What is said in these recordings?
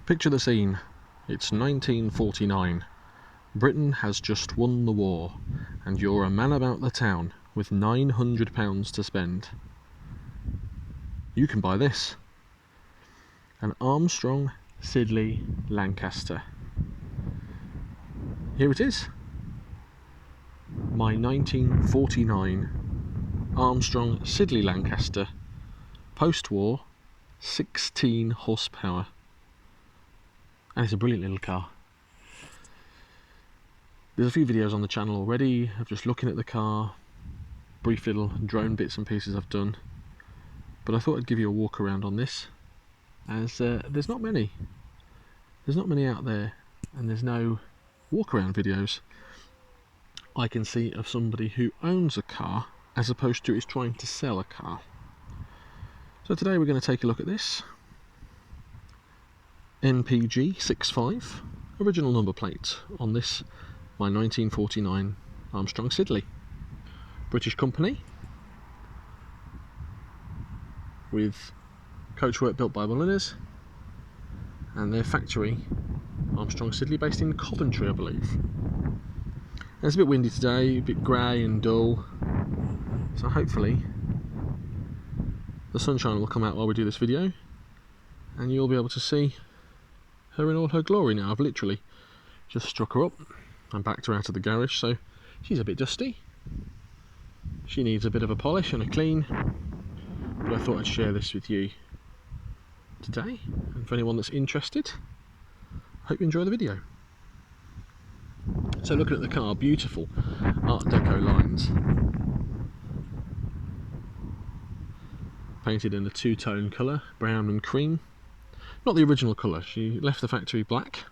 Picture the scene. It's 1949. Britain has just won the war, and you're a man about the town with £900 to spend. You can buy this. An Armstrong Siddeley Lancaster. Here it is. My 1949 Armstrong Siddeley Lancaster. Post-war, 16 horsepower. And it's a brilliant little car. There's a few videos on the channel already of just looking at the car, brief little drone bits and pieces I've done, but I thought I'd give you a walk around on this, as there's not many out there, and there's no walk around videos I can see of somebody who owns a car as opposed to is trying to sell a car. So today we're going to take a look at this MPG 65 original number plate on this, my 1949 Armstrong Siddeley. British company with coachwork built by Mulliners, and their factory Armstrong Siddeley, based in Coventry, I believe. And it's a bit windy today, a bit grey and dull, so hopefully the sunshine will come out while we do this video and you'll be able to see her in all her glory now. I've literally just struck her up and backed her out of the garage, so she's a bit dusty. She needs a bit of a polish and a clean, but I thought I'd share this with you today, and for anyone that's interested, I hope you enjoy the video. So looking at the car, beautiful Art Deco lines, painted in a two-tone colour, brown and cream. Not the original colour, she left the factory black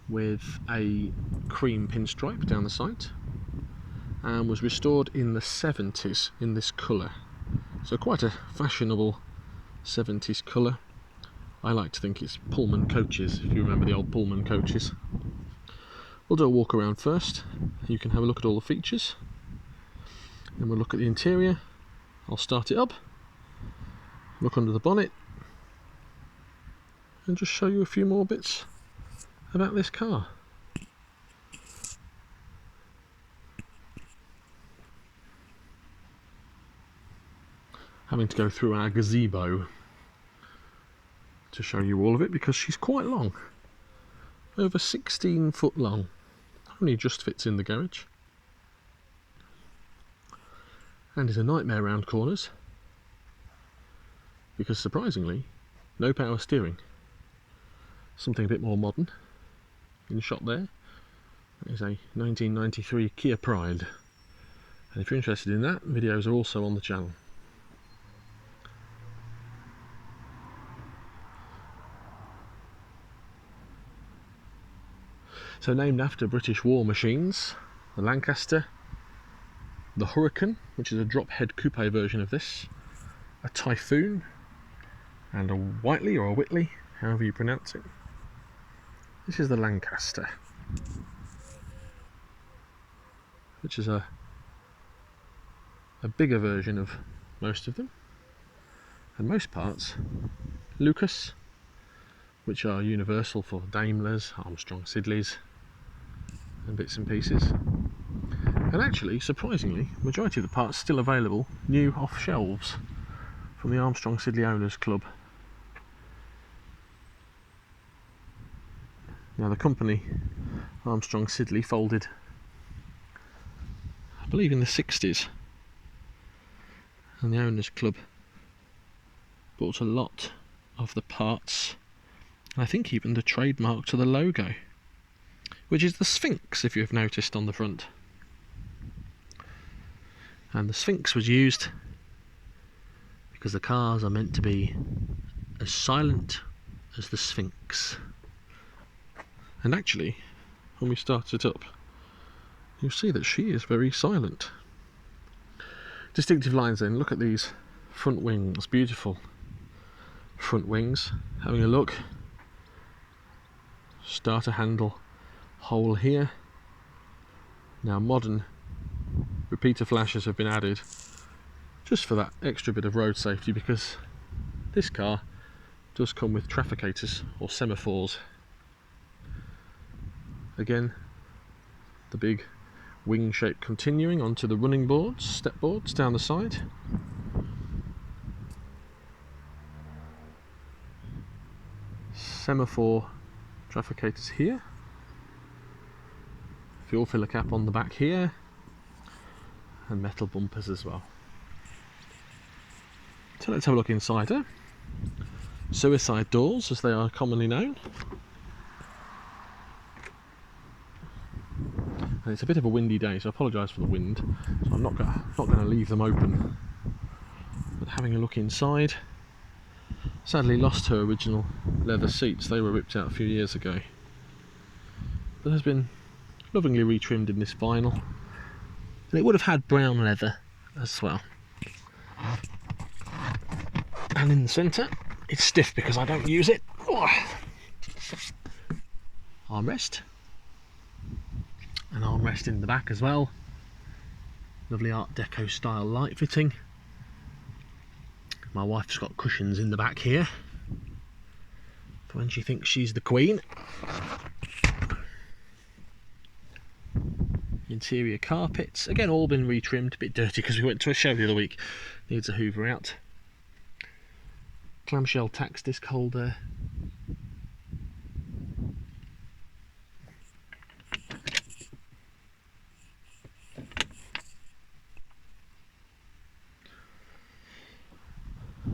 with a cream pinstripe down the side, and was restored in the 70s in this colour. So quite a fashionable 70s colour. I like to think it's Pullman coaches, if you remember the old Pullman coaches. We'll do a walk around first. You can have a look at all the features. Then we'll look at the interior. I'll start it up, look under the bonnet, and just show you a few more bits about this car. Having to go through our gazebo to show you all of it because she's quite long, over 16 foot long, only just fits in the garage, and is a nightmare round corners because surprisingly no power steering. Something a bit more modern in shot there. That is a 1993 Kia Pride, and if you're interested in that, videos are also on the channel. So named after British war machines, the Lancaster, the Hurricane, which is a drop head coupe version of this, a Typhoon, and a Whiteley or a Whitley, however you pronounce it. This is the Lancaster, which is a bigger version of most of them, and most parts Lucas, which are universal for Daimlers, Armstrong Siddeley's, and bits and pieces. And actually, surprisingly, majority of the parts still available new off shelves from the Armstrong Siddeley Owners Club. Now the company Armstrong Siddeley folded, I believe, in the 60s, and the Owners Club bought a lot of the parts, and I think even the trademark to the logo, which is the Sphinx, if you've noticed on the front. And the Sphinx was used because the cars are meant to be as silent as the Sphinx. And actually, when we start it up, you'll see that she is very silent. Distinctive lines then, look at these front wings, beautiful front wings. Having a look, starter handle hole here. Now modern repeater flashes have been added just for that extra bit of road safety, because this car does come with trafficators or semaphores. Again, the big wing shape continuing onto the running boards, step boards down the side. Semaphore trafficators here. Fuel filler cap on the back here, and metal bumpers as well. So let's have a look inside her. Suicide doors, as they are commonly known. And it's a bit of a windy day, so I apologise for the wind. So I'm not going to leave them open. But having a look inside, sadly lost her original leather seats. They were ripped out a few years ago. But has been lovingly retrimmed in this vinyl, and it would have had brown leather as well. And in the centre, it's stiff because I don't use it. Armrest, an armrest in the back as well. Lovely Art Deco style light fitting. My wife's got cushions in the back here for when she thinks she's the queen. Interior carpets, again all been retrimmed, a bit dirty because we went to a show the other week, needs a hoover out. Clamshell tax disc holder.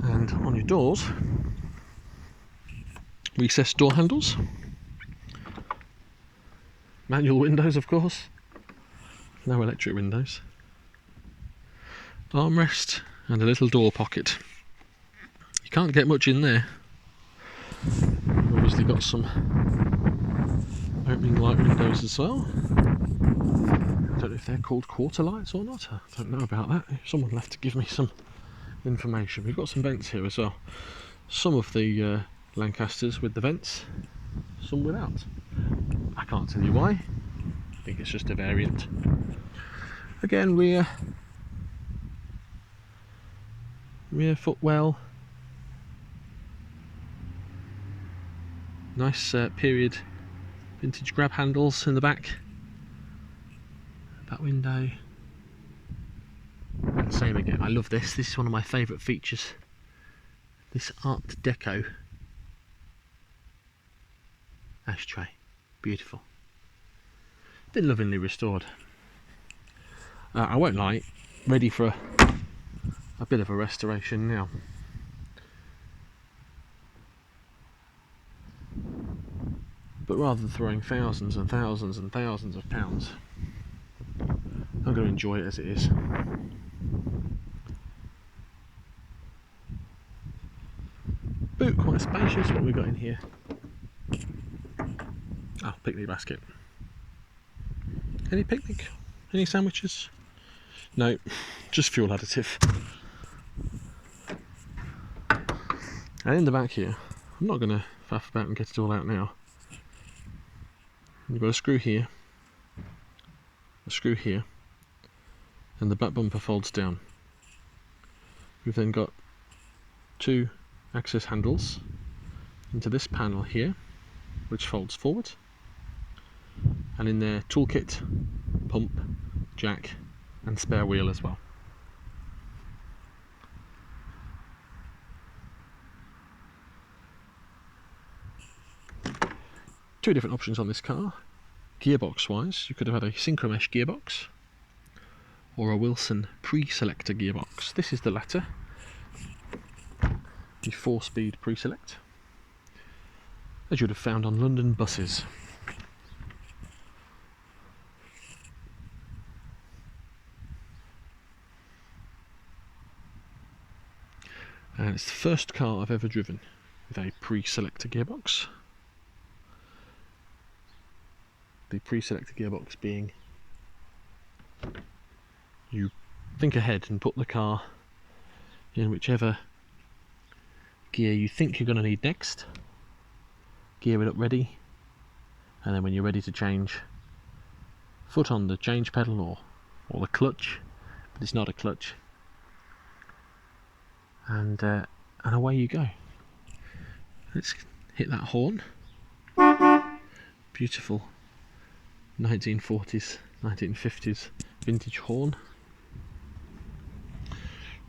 And on your doors, recessed door handles, manual windows of course, no electric windows, armrest and a little door pocket. You can't get much in there. You've obviously got some opening light windows as well. I don't know if they're called quarter lights or not, I don't know about that. Someone will have to give me some information. We've got some vents here as well. Some of the Lancasters with the vents, some without. I can't tell you why. I think it's just a variant. Again, rear footwell. Nice period vintage grab handles in the back. That window. And same again. I love this. This is one of my favourite features. This Art Deco ashtray. Beautiful. Been lovingly restored. I won't lie, ready for a bit of a restoration now. But rather than throwing thousands and thousands and thousands of pounds, I'm going to enjoy it as it is. Boot quite spacious. What have we got in here? Oh, picnic basket. Any picnic? Any sandwiches? No, just fuel additive. And in the back here, I'm not going to faff about and get it all out now. You've got a screw here, and the back bumper folds down. We've then got two access handles into this panel here, which folds forward, and in there toolkit, pump, jack and spare wheel as well. Two different options on this car. Gearbox wise, you could have had a synchromesh gearbox or a Wilson pre-selector gearbox. This is the latter, the 4-speed pre-select, as you'd have found on London buses. And it's the first car I've ever driven with a pre-selector gearbox. The pre-selector gearbox being, you think ahead and put the car in whichever gear you think you're going to need next, gear it up ready, and then when you're ready to change, foot on the change pedal or the clutch, but it's not a clutch, and away you go. Let's hit that horn. Beautiful 1940s, 1950s vintage horn.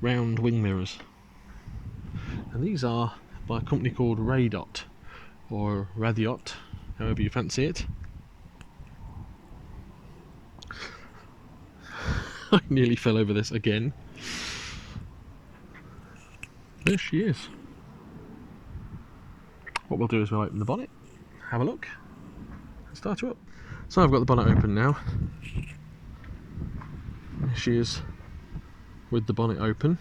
Round wing mirrors. And these are by a company called Rarest, or Radiot, however you fancy it. I nearly fell over this again. There she is. What we'll do is we'll open the bonnet, have a look, and start her up. So I've got the bonnet open now. There she is with the bonnet open.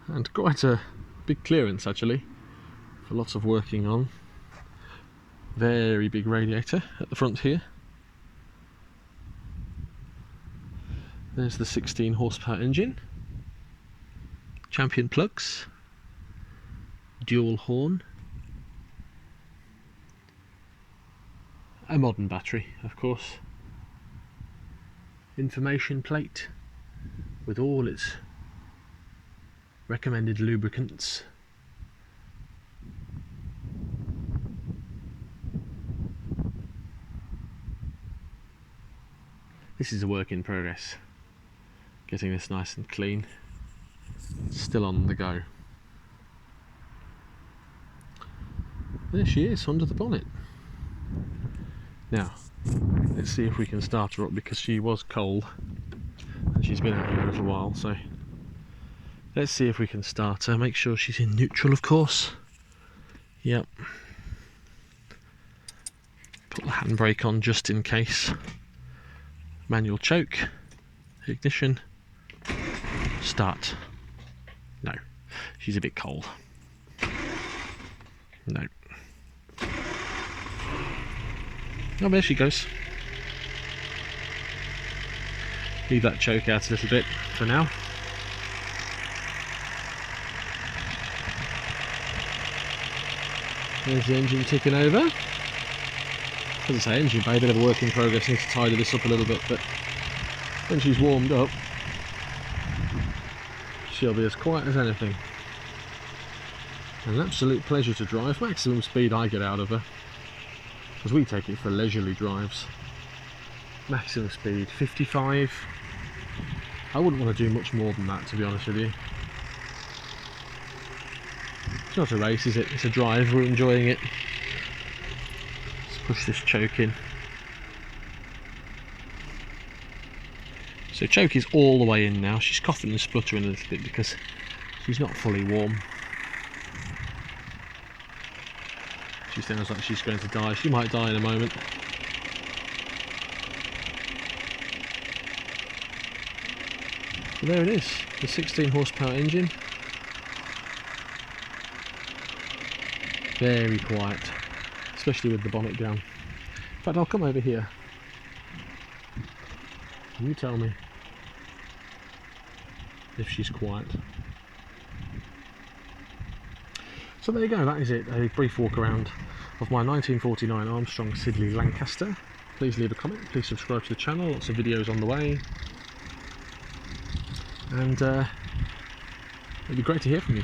And quite a big clearance actually, for lots of working on. Very big radiator at the front here. There's the 16 horsepower engine. Champion plugs. Dual horn. A modern battery, of course. Information plate with all its recommended lubricants. This is a work in progress. Getting this nice and clean. Still on the go. There she is under the bonnet. Now, let's see if we can start her up, because she was cold and she's been out here a little while, so let's see if we can start her. Make sure she's in neutral, of course. Yep. Put the handbrake on just in case. Manual choke. Ignition. Start. No, she's a bit cold. No. Oh, there she goes. Leave that choke out a little bit for now. There's the engine ticking over. As I say, engine bay, a bit of a work in progress. Need to tidy this up a little bit, but when she's warmed up, she'll be as quiet as anything. An absolute pleasure to drive. Maximum speed I get out of her, because we take it for leisurely drives. Maximum speed 55. I wouldn't want to do much more than that, to be honest with you. It's not a race, is it? It's a drive. We're enjoying it. Let's push this choke in. So choke is all the way in now. She's coughing and spluttering a little bit because she's not fully warm. She sounds like she's going to die. She might die in a moment. So there it is, the 16 horsepower engine. Very quiet, especially with the bonnet down. In fact, I'll come over here. You tell me if she's quiet. So there you go, that is it. A brief walk around of my 1949 Armstrong Siddeley Lancaster. Please leave a comment, please subscribe to the channel, lots of videos on the way. And it'd be great to hear from you.